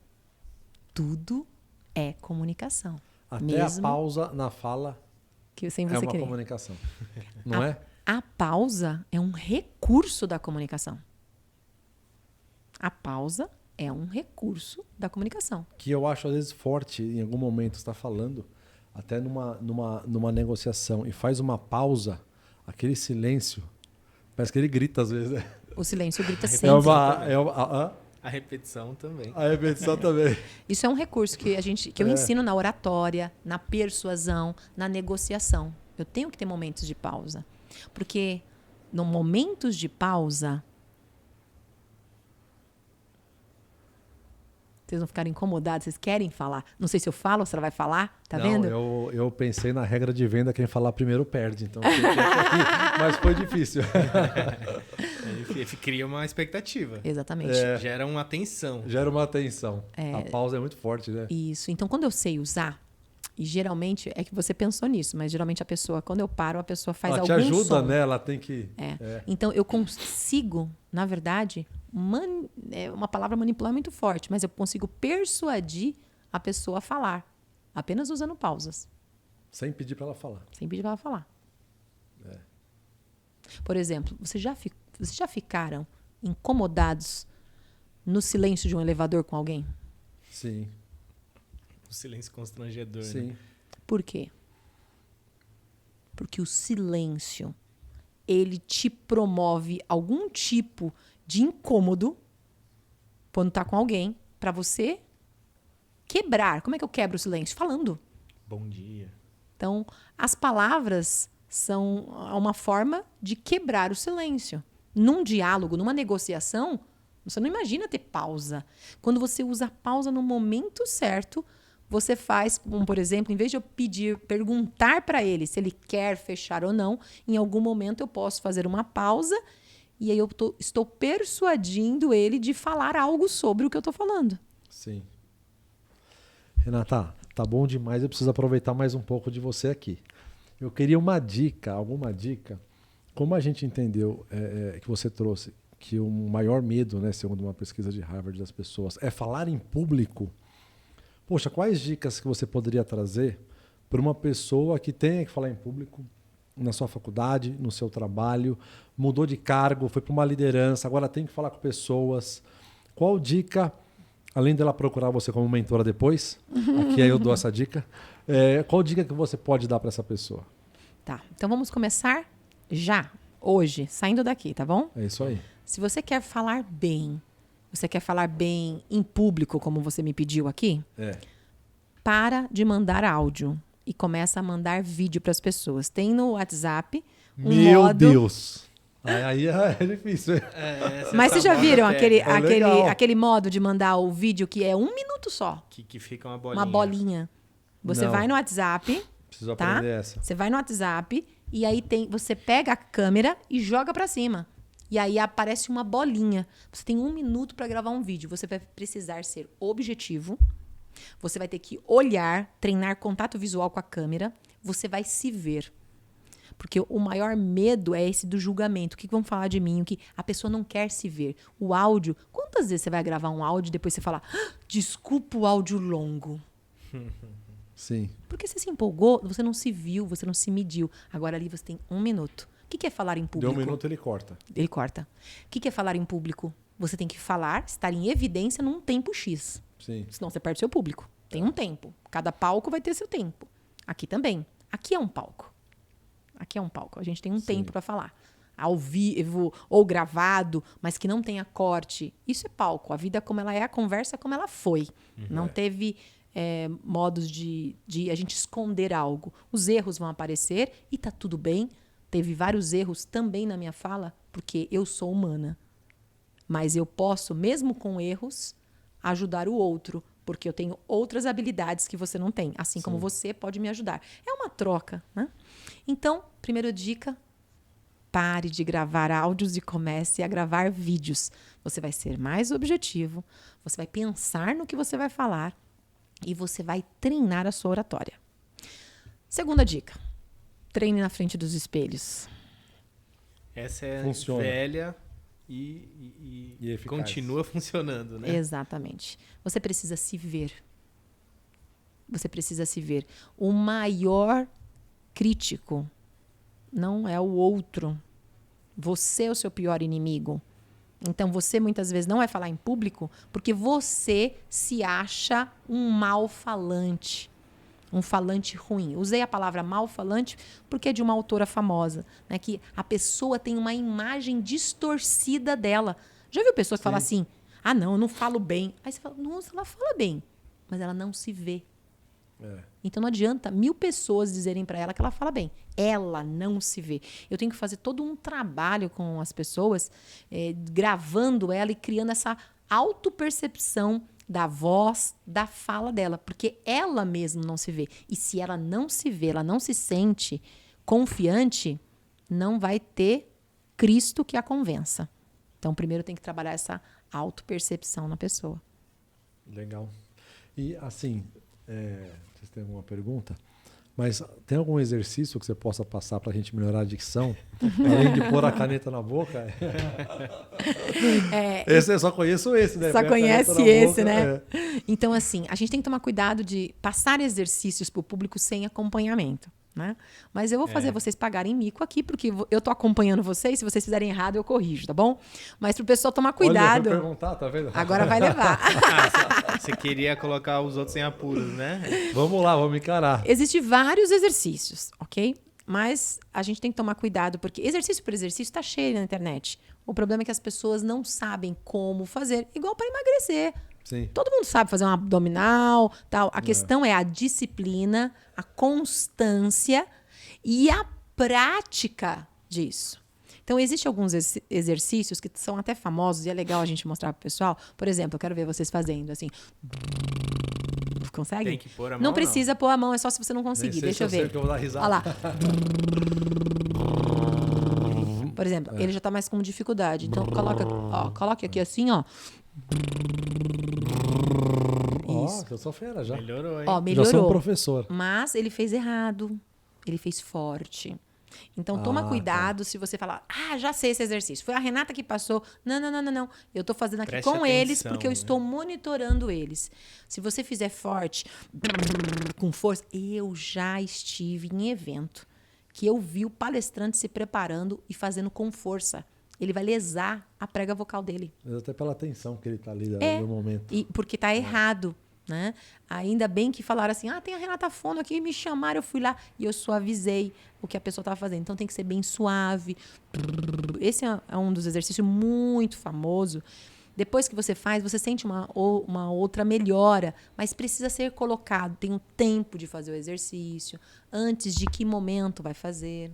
Tudo é comunicação. Até mesmo a pausa na fala que sem é você uma querer. comunicação. Não é? A pausa é um recurso da comunicação. A pausa é um recurso da comunicação. Que eu acho, às vezes, forte, em algum momento, você está falando, até numa negociação, e faz uma pausa, aquele silêncio, parece que ele grita às vezes. Né? O silêncio grita sempre. A repetição também. A repetição também. Isso é um recurso que eu ensino na oratória, na persuasão, na negociação. Eu tenho que ter momentos de pausa. Porque no momentos de pausa, vocês vão ficar incomodados, vocês querem falar. Não sei se eu falo ou se ela vai falar, tá vendo? Eu pensei na regra de venda, quem falar primeiro perde. Então, mas foi difícil. Ele cria uma expectativa. Exatamente. Gera uma tensão. Gera uma tensão. A pausa é muito forte, né? Isso. Então, quando eu sei usar, e geralmente, é que você pensou nisso, mas geralmente a pessoa, quando eu paro, a pessoa faz algum som. Ela te ajuda, né? Ela tem que... Então, eu consigo, na verdade, é uma palavra manipular muito forte, mas eu consigo persuadir a pessoa a falar, apenas usando pausas. Sem pedir para ela falar. Sem pedir para ela falar. Por exemplo, vocês já ficaram incomodados no silêncio de um elevador com alguém? Sim. O silêncio constrangedor. Sim. Né? Por quê? Porque o silêncio, ele te promove algum tipo de incômodo quando tá com alguém, para você quebrar. Como é que eu quebro o silêncio? Falando. Bom dia. Então, as palavras são uma forma de quebrar o silêncio. Num diálogo, numa negociação, você não imagina ter pausa. Quando você usa a pausa no momento certo, você faz, como, por exemplo, em vez de eu perguntar para ele se ele quer fechar ou não, em algum momento eu posso fazer uma pausa e aí eu estou persuadindo ele de falar algo sobre o que eu estou falando. Sim. Renata, tá bom demais, eu preciso aproveitar mais um pouco de você aqui. Eu queria alguma dica, como a gente entendeu que você trouxe, que o maior medo, né, segundo uma pesquisa de Harvard das pessoas, é falar em público. Poxa, quais dicas que você poderia trazer para uma pessoa que tenha que falar em público, na sua faculdade, no seu trabalho, mudou de cargo, foi para uma liderança, agora tem que falar com pessoas. Qual dica, além dela procurar você como mentora depois, aqui aí eu dou essa dica, qual dica que você pode dar para essa pessoa? Tá, então vamos começar já, hoje, saindo daqui, tá bom? É isso aí. Se você quer falar bem, você quer falar bem em público, como você me pediu aqui, para de mandar áudio e começa a mandar vídeo para as pessoas. Tem no WhatsApp Meu modo... Deus! Aí é difícil. Mas vocês já viram legal. aquele modo de mandar o vídeo que é 1 minuto só? Que fica uma bolinha. Uma bolinha. Você Não. vai no WhatsApp, Preciso tá? aprender essa. Você vai no WhatsApp E aí você pega a câmera e joga pra cima. E aí aparece uma bolinha. Você tem 1 minuto para gravar um vídeo. Você vai precisar ser objetivo. Você vai ter que olhar, treinar contato visual com a câmera. Você vai se ver. Porque o maior medo é esse do julgamento. O que vão falar de mim? O que a pessoa não quer se ver. O áudio. Quantas vezes você vai gravar um áudio e depois você fala, desculpa o áudio longo? Sim. Porque você se empolgou, você não se viu, você não se mediu. Agora ali você tem 1 minuto. O que é falar em público? Deu 1 minuto, ele corta. Ele corta. O que é falar em público? Você tem que falar, estar em evidência num tempo X. Sim. Senão você perde seu público. Tem um tempo. Cada palco vai ter seu tempo. Aqui também. Aqui é um palco. Aqui é um palco. A gente tem um tempo para falar. Ao vivo ou gravado, mas que não tenha corte. Isso é palco. A vida como ela é, a conversa como ela foi. Não teve modos de a gente esconder algo. Os erros vão aparecer e tá tudo bem. Teve vários erros também na minha fala, porque eu sou humana. Mas eu posso, mesmo com erros, ajudar o outro, porque eu tenho outras habilidades que você não tem, assim como você pode me ajudar. É uma troca, né? Então, primeira dica, pare de gravar áudios e comece a gravar vídeos. Você vai ser mais objetivo, você vai pensar no que você vai falar e você vai treinar a sua oratória. Segunda dica, treine na frente dos espelhos. Essa é Funciona. velha e eficaz. continua funcionando, né? Exatamente. Você precisa se ver. Você precisa se ver. O maior crítico não é o outro. Você é o seu pior inimigo. Então, você muitas vezes não vai falar em público porque você se acha um mal-falante. Um falante ruim. Usei a palavra mal-falante porque é de uma autora famosa, né? Que a pessoa tem uma imagem distorcida dela. Já viu pessoa que fala assim, não, eu não falo bem. Aí você fala, nossa, ela fala bem, mas ela não se vê. Então não adianta 1000 pessoas dizerem para ela que ela fala bem. Ela não se vê. Eu tenho que fazer todo um trabalho com as pessoas, gravando ela e criando essa autopercepção da voz, da fala dela, porque ela mesma não se vê. E se ela não se vê, ela não se sente confiante, não vai ter Cristo que a convença. Então, primeiro tem que trabalhar essa autopercepção na pessoa. Legal. E assim, vocês têm alguma pergunta? Mas tem algum exercício que você possa passar para a gente melhorar a dicção? Além de pôr a caneta na boca? Esse eu só conheço esse, né? Só conhece esse, boca, né? Então, assim, a gente tem que tomar cuidado de passar exercícios para o público sem acompanhamento, né? Mas eu vou fazer vocês pagarem mico aqui, porque eu tô acompanhando vocês. Se vocês fizerem errado, eu corrijo, tá bom? Mas pro pessoal tomar cuidado. Olha, eu fui perguntar, tá vendo? Agora vai levar. Você queria colocar os outros em apuros, né? Vamos lá, vamos encarar. Existem vários exercícios, ok? Mas a gente tem que tomar cuidado, porque exercício por exercício está cheio na internet. O problema é que as pessoas não sabem como fazer, igual para emagrecer. Sim. Todo mundo sabe fazer um abdominal, tal. A questão é a disciplina, a constância e a prática disso. Então, existem alguns exercícios que são até famosos e é legal a gente mostrar para o pessoal. Por exemplo, eu quero ver vocês fazendo assim. Consegue? Tem que pôr a mão, Não precisa pôr a mão, é só se você não conseguir. Deixa eu ver. Que eu vou dar risada. Olha lá. Por exemplo, ele já está mais com dificuldade. Então, coloque aqui assim, ó. Isso. Eu sou fera já. Melhorou, hein? Ó, Já melhorou. sou um professor. Mas ele fez errado. Ele fez forte. Então, toma cuidado se você falar, já sei esse exercício. Foi a Renata que passou. Não. Eu estou fazendo aqui Preste com eles atenção, porque eu né? estou monitorando eles. Se você fizer forte, com força... Eu já estive em evento que eu vi o palestrante se preparando e fazendo com força. Ele vai lesar a prega vocal dele. Mas até pela atenção que ele tá ali no momento. E porque tá errado, né? Ainda bem que falaram assim, tem a Renata Fono aqui, me chamaram, eu fui lá e eu suavizei o que a pessoa estava fazendo. Então tem que ser bem suave. Esse é um dos exercícios muito famoso. Depois que você faz, você sente uma outra melhora, mas precisa ser colocado. Tem um tempo de fazer o exercício, antes de que momento vai fazer.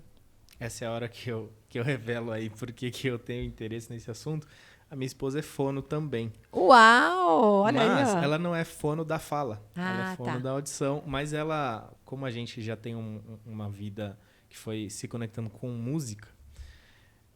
Essa é a hora que eu revelo aí porque que eu tenho interesse nesse assunto. A minha esposa é fono também. Uau! Olha Mas aí, ó. ela não é fono da fala. Ela é fono tá. da audição. Mas ela, como a gente já tem uma vida que foi Se Conectando com Música,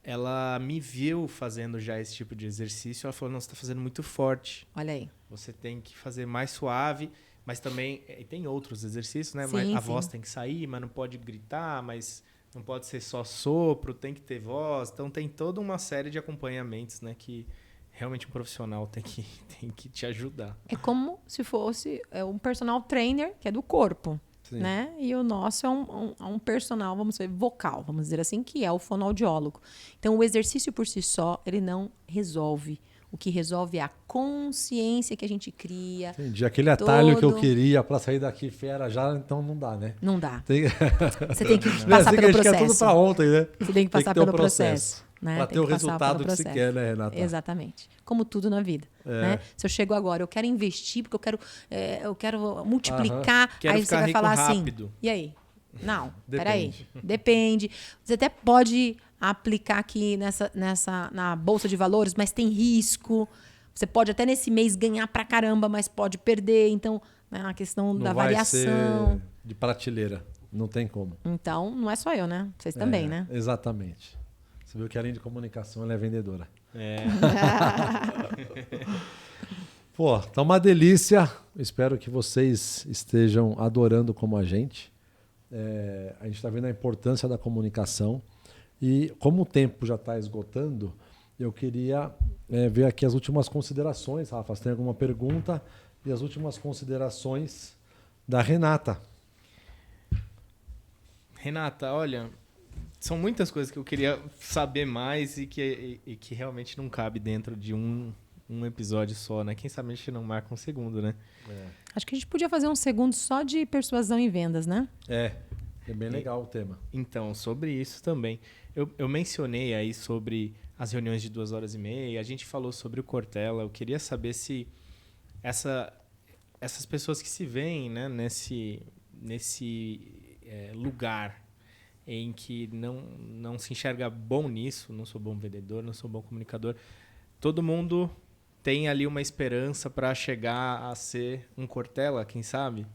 ela me viu fazendo já esse tipo de exercício. Ela falou, não, você está fazendo muito forte. Olha aí. Você tem que fazer mais suave, mas também tem outros exercícios, né? Sim, Mas a sim. voz tem que sair, mas não pode gritar, mas não pode ser só sopro, tem que ter voz. Então tem toda uma série de acompanhamentos, né? Que realmente um profissional tem que te ajudar. É como se fosse um personal trainer, que é do corpo. Sim. Né? E o nosso é um personal, vamos dizer, vocal, vamos dizer assim, que é o fonoaudiólogo. Então, o exercício por si só, ele não resolve. O que resolve é a consciência que a gente cria. Entendi. Aquele atalho que eu todo- queria para sair daqui fera já, então não dá, né? Não dá. Tem... Você tem que Não é passar assim que pelo a gente quer tudo processo. para ontem, né? Você tem que passar ter o pelo processo. Né? Para Tem ter o que passar resultado pelo que se processo. quer, né, Renata? Exatamente. Como tudo na vida. É. Né? Se eu chego agora, eu quero investir, porque eu quero multiplicar. Quero Aí você ficar vai rico falar rápido. assim, e aí? Não, Depende. peraí. Depende. Você até pode aplicar aqui na Bolsa de Valores, mas tem risco. Você pode até nesse mês ganhar pra caramba, mas pode perder. Então, é uma questão da Não vai variação. ser de prateleira. Não tem como. Então, não é só eu, né? Vocês também, né? Exatamente. Você viu que além de comunicação, ela é vendedora. É. Pô, tá uma delícia. Espero que vocês estejam adorando como a gente. A gente está vendo a importância da comunicação. E como o tempo já está esgotando, eu queria ver aqui as últimas considerações. Rafa, você tem alguma pergunta? E as últimas considerações da Renata. Renata, olha, são muitas coisas que eu queria saber mais e que realmente não cabe dentro de um episódio só, né? Quem sabe a gente não marca um segundo, né? Acho que a gente podia fazer um segundo só de persuasão e vendas, né? É bem legal o tema. Então, sobre isso também. Eu mencionei aí sobre as reuniões de 2h30, a gente falou sobre o Cortella. Eu queria saber se essas pessoas que se veem, né, nesse lugar em que não se enxerga bom nisso, não sou bom vendedor, não sou bom comunicador, todo mundo tem ali uma esperança para chegar a ser um Cortella, quem sabe?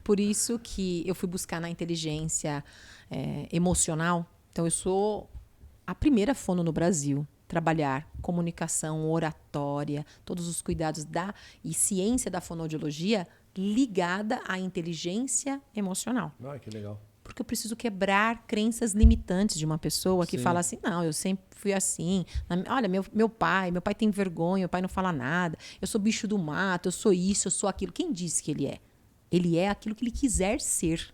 Por isso que eu fui buscar na inteligência emocional. Então, eu sou a primeira fono no Brasil trabalhar comunicação, oratória, todos os cuidados e ciência da fonoaudiologia ligada à inteligência emocional. Ah, que legal. Porque eu preciso quebrar crenças limitantes de uma pessoa que Sim. fala assim, não, eu sempre fui assim. Olha, meu pai tem vergonha, meu pai não fala nada. Eu sou bicho do mato, eu sou isso, eu sou aquilo. Quem disse que ele é? Ele é aquilo que ele quiser ser.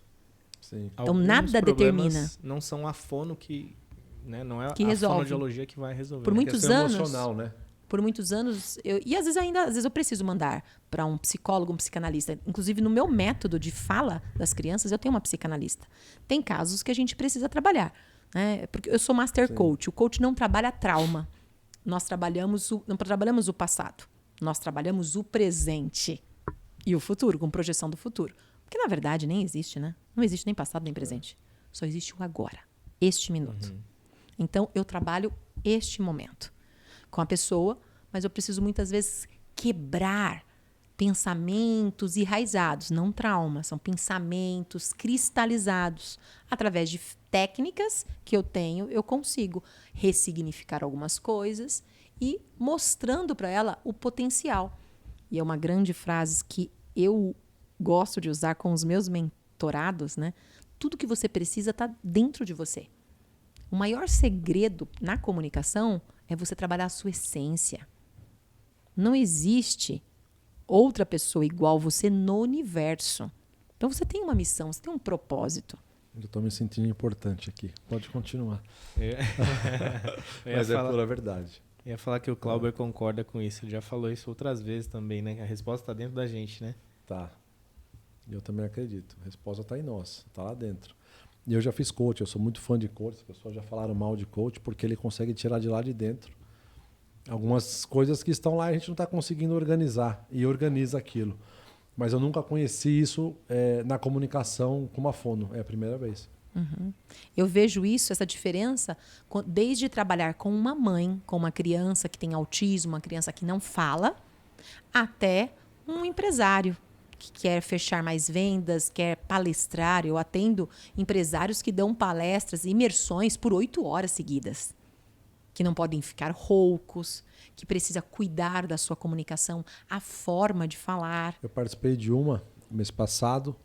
Sim. Então, Alguns nada problemas determina. Não são a fono que... Né, não é Que a resolve. fonoaudiologia que vai resolver. Por né? muitos Questão anos- emocional, né? Por muitos anos, e às vezes eu preciso mandar para um psicólogo, um psicanalista. Inclusive, no meu método de fala das crianças, eu tenho uma psicanalista. Tem casos que a gente precisa trabalhar. Né? Porque eu sou master coach. O coach não trabalha trauma. Nós não trabalhamos o passado. Nós trabalhamos o presente e o futuro, com projeção do futuro. Porque, na verdade, nem existe, né? Não existe nem passado nem presente. Só existe o agora, este minuto. Então, eu trabalho este momento com a pessoa, mas eu preciso muitas vezes quebrar pensamentos enraizados, não traumas, são pensamentos cristalizados. Através de técnicas que eu tenho, eu consigo ressignificar algumas coisas e mostrando para ela o potencial. E é uma grande frase que eu gosto de usar com os meus mentorados, né? Tudo que você precisa está dentro de você. O maior segredo na comunicação é você trabalhar a sua essência. Não existe outra pessoa igual você no universo. Então você tem uma missão, você tem um propósito. Eu estou me sentindo importante aqui. Pode continuar. Eu ia Mas falar- é pura verdade. Eu ia falar que o Clauber concorda com isso. Ele já falou isso outras vezes também, né? A resposta está dentro da gente, né? Tá. Eu também acredito. A resposta está em nós. Está lá dentro. E eu já fiz coach. Eu sou muito fã de coach. As pessoas já falaram mal de coach porque ele consegue tirar de lá de dentro algumas coisas que estão lá e a gente não está conseguindo organizar. E organiza aquilo. Mas eu nunca conheci isso na comunicação com uma fono. É a primeira vez. Eu vejo isso, essa diferença, desde trabalhar com uma mãe, com uma criança que tem autismo, uma criança que não fala, até um empresário que quer fechar mais vendas, quer palestrar. Eu atendo empresários que dão palestras, imersões por 8 horas seguidas, que não podem ficar roucos, que precisa cuidar da sua comunicação, a forma de falar. Eu participei de uma mês passado,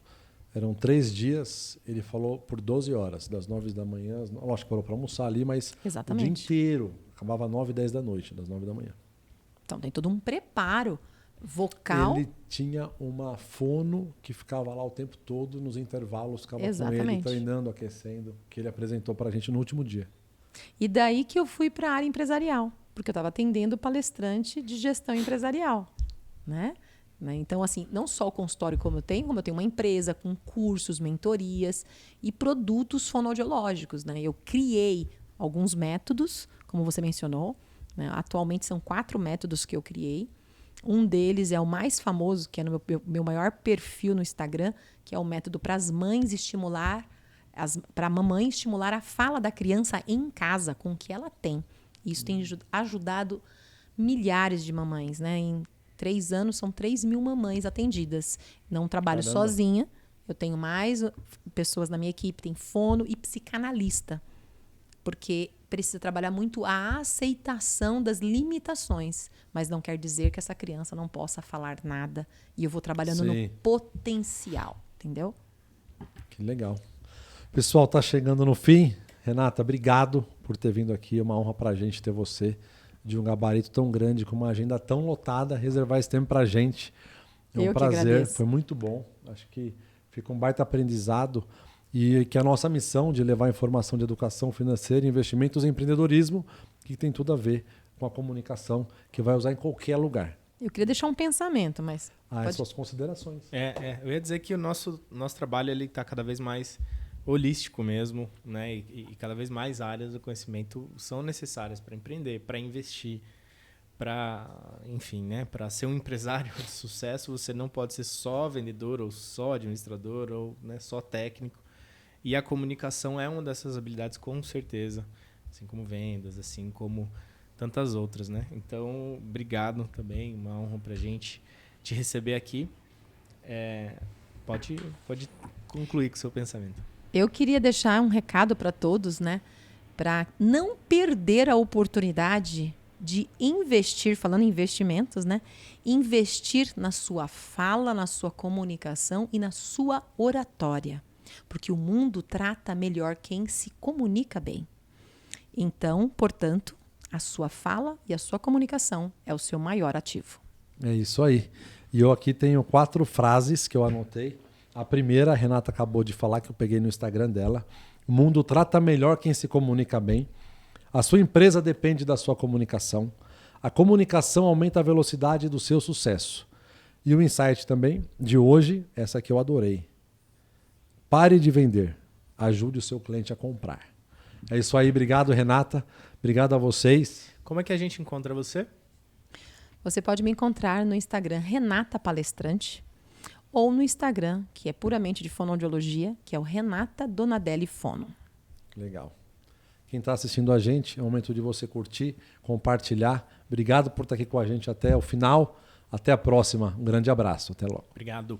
eram 3 dias, ele falou por 12 horas, das 9 da manhã, lógico que parou para almoçar ali, mas Exatamente. o dia inteiro, acabava 9, 10 da noite, das 9 da manhã. Então tem todo um preparo vocal. Ele tinha uma fono que ficava lá o tempo todo, nos intervalos, ficava com ele Exatamente. treinando, aquecendo, que ele apresentou para a gente no último dia. E daí que eu fui para a área empresarial, porque eu estava atendendo palestrante de gestão empresarial, né? Então, assim, não só o consultório como eu tenho uma empresa com cursos, mentorias e produtos fonoaudiológicos, né? Eu criei alguns métodos, como você mencionou, né? Atualmente são 4 métodos que eu criei. Um deles é o mais famoso, que é no meu maior perfil no Instagram, que é o método para as mães estimular, para a mamãe estimular a fala da criança em casa, com o que ela tem. Isso tem ajudado milhares de mamães, né? Em 3 anos, são 3.000 mamães atendidas. Não trabalho Caramba. sozinha. Eu tenho mais pessoas na minha equipe, tem fono e psicanalista. Porque precisa trabalhar muito a aceitação das limitações. Mas não quer dizer que essa criança não possa falar nada. E eu vou trabalhando Sim. no potencial, entendeu? Que legal. Pessoal, tá chegando no fim. Renata, obrigado por ter vindo aqui. É uma honra pra gente ter você de um gabarito tão grande, com uma agenda tão lotada, reservar esse tempo pra gente. É um Eu que prazer, agradeço. foi muito bom. Acho que fica um baita aprendizado e que a nossa missão de levar informação de educação financeira, investimentos e empreendedorismo, que tem tudo a ver com a comunicação, que vai usar em qualquer lugar. Eu queria deixar um pensamento, mas As suas considerações. Eu ia dizer que o nosso trabalho ele está cada vez mais holístico mesmo, né? E cada vez mais áreas do conhecimento são necessárias para empreender, para investir, para, enfim, né? Para ser um empresário de sucesso, você não pode ser só vendedor ou só administrador ou, né, só técnico. E a comunicação é uma dessas habilidades, com certeza, assim como vendas, assim como tantas outras, né? Então, obrigado também, uma honra para a gente te receber aqui. Pode concluir com o seu pensamento. eu queria deixar um recado para todos, né? Para não perder a oportunidade de investir, falando em investimentos, né? Investir na sua fala, na sua comunicação e na sua oratória. Porque o mundo trata melhor quem se comunica bem. Então, portanto, a sua fala e a sua comunicação é o seu maior ativo. É isso aí. E eu aqui tenho 4 frases que eu anotei. A primeira, a Renata acabou de falar, que eu peguei no Instagram dela. O mundo trata melhor quem se comunica bem. A sua empresa depende da sua comunicação. A comunicação aumenta a velocidade do seu sucesso. E o insight também de hoje, essa que eu adorei. Pare de vender. Ajude o seu cliente a comprar. É isso aí. Obrigado, Renata. Obrigado a vocês. Como é que a gente encontra você? Você pode me encontrar no Instagram Renata Palestrante ou no Instagram, que é puramente de fonoaudiologia, que é o Renata Donadelli Fono. Legal. Quem está assistindo a gente, é o momento de você curtir, compartilhar. Obrigado por estar aqui com a gente até o final. Até a próxima. Um grande abraço. Até logo. Obrigado.